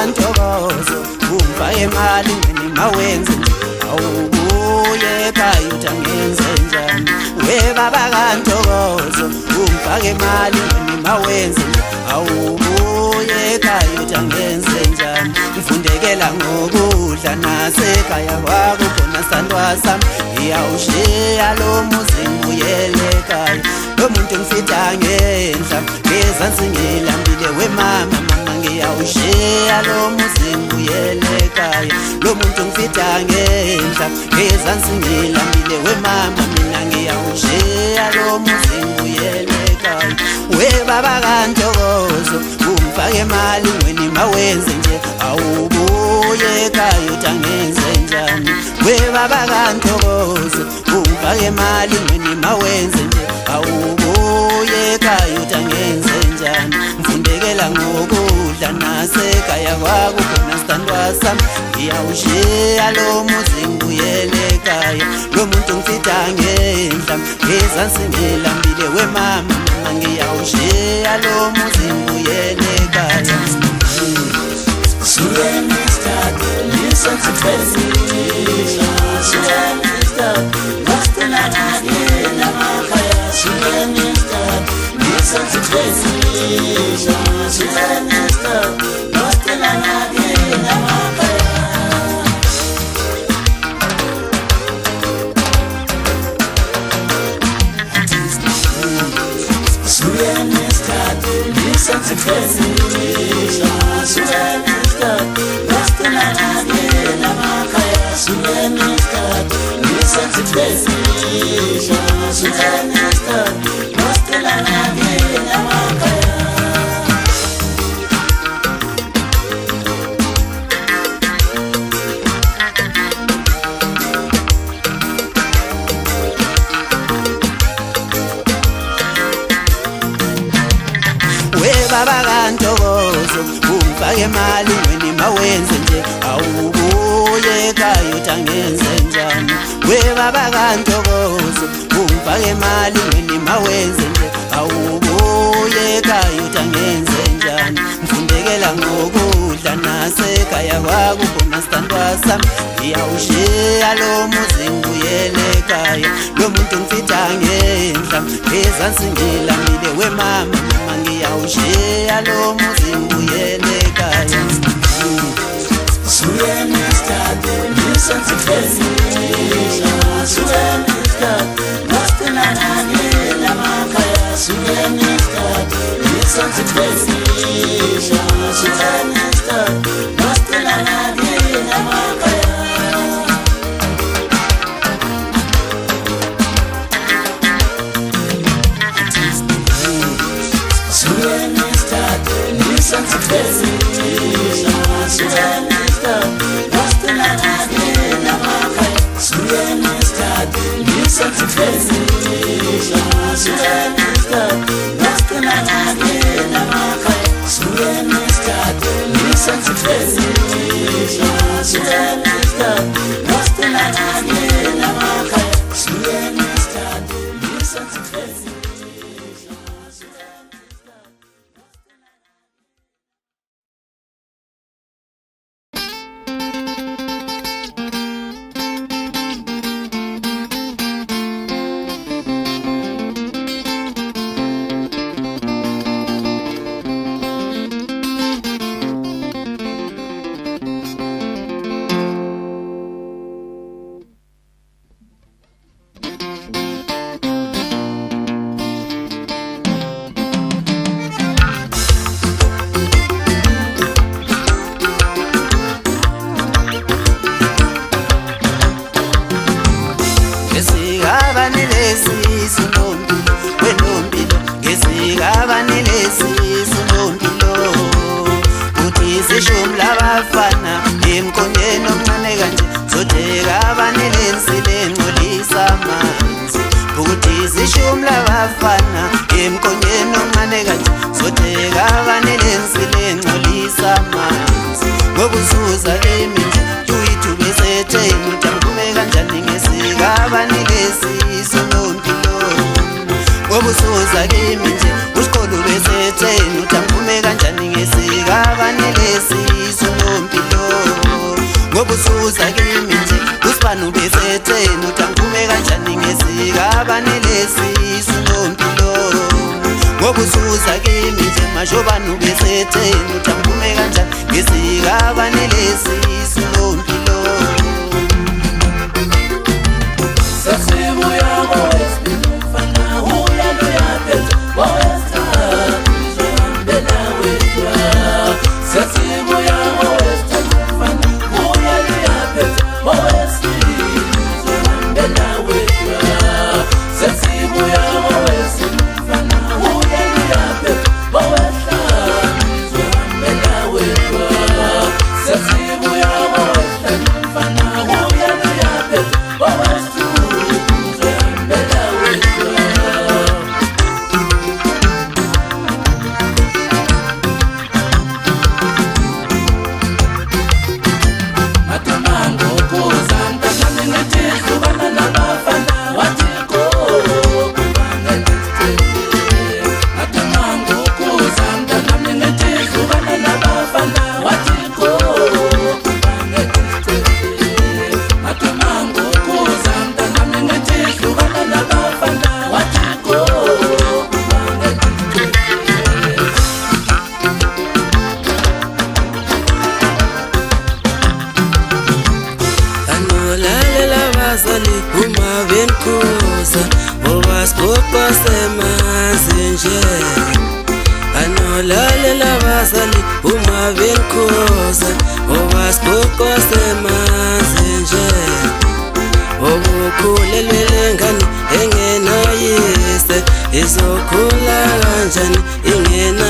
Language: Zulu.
kantokozo ungifake emalingweni mawenze nje awubuye ekhaya uthi angenze njani we baba kantokozo ungifake emalingweni mawenze nje awubuye ekhaya uthi angenze njani ngifundekela ngokudla nasekhaya kwakho khona sandwa sami ngiyawushiya lo muzi ngibuyele ekhaya lo muntu ngifitha ngendla ngezansi ngilambile wemama mama ngiyawushiya lo muzi ngibuyele ekhaya lo muntu ngifitha ngendla ngezansi ngilambile wemama mina ngiyawushiya lo muzi ngibuyele ekhaya we baba kantokozo ungifake emalingweni mawenze nje awubuye ekhaya uthi angenze njani we baba kantokozo ungifake emalingweni mawenze nje awubuye ekhaya uthi angenze njani ngifundekela ngokudla nasekhaya kwakho khona sithandwa sami ngiyawushiya lo muzi ngibuyele ekhaya lo muntu ngifitha ngendla ngezansi ngilambile wemama mama ngiyawushiya lo muzi ngibuyele ekhaya Listen to Tessie, lost in a again, listen to Tessie, lost in a again, listen to Tessie, lost in a again, listen to Tessie, lost in a again, baba kantokozo ungifake emalingweni mawenze nje awubuye ekhaya uthi angenze njani we baba kantokozo ungifake emalingweni mawenze nje awubuye ekhaya uthi angenze njani ngifundekela ngokudla nasekhaya kwakho khona sithandwa sami ngiyawushiya lo muzi ngibuyele ekhaya lo muntu ngifitha ngendla ngezansi ngilambile wemama mama ngiyawushiya lo muzi ngibuyele ekhaya listen to Tessie, lost in a again, listen to Tessie, lost in a again, listen to Tessie, lost in a again, listen to Tessie, lost in a again, listen to Tessie, lost in a again, listen to Tessie. Labafana emkonyeni omncane kanje zodeka abanelensi lengcolisa amanzi ukuthi zishumi labafana emkonyeni omncane kanje zodeka abanelensi lengcolisa amanzi ngokuzuza iminje tuyithu besethe ngidambume kanjani ngesika abanelesi sonompilo ngokuzuza iminje usikolo besethe ngidambume kanjani ngesika abanelesi ngezikabanelesisu nompilo ngoba usuza kimi nje mashobani ubesetheni uthambume kanjani ngezikabanelesisu nompilo sesibuya ngowesibili umfana uyaluya phethe ngowesithathu izohambela wedwa sesibuya ngowesithathu umfana uyaluya phethe ngowesibili izohambela wedwa sesibuya ngowesibili umfana uyaluya phethe ngowesithathu izohambela wedwa sesibuya ngowesithathu umfana uyaluya phethe ngowesithathu uma benkoza owasikhoqa semanzi nje anolalela abazali uma benkoza owasikhoqa semanzi nje obukhulelwe ngane engenayise izokhula kanjani ingena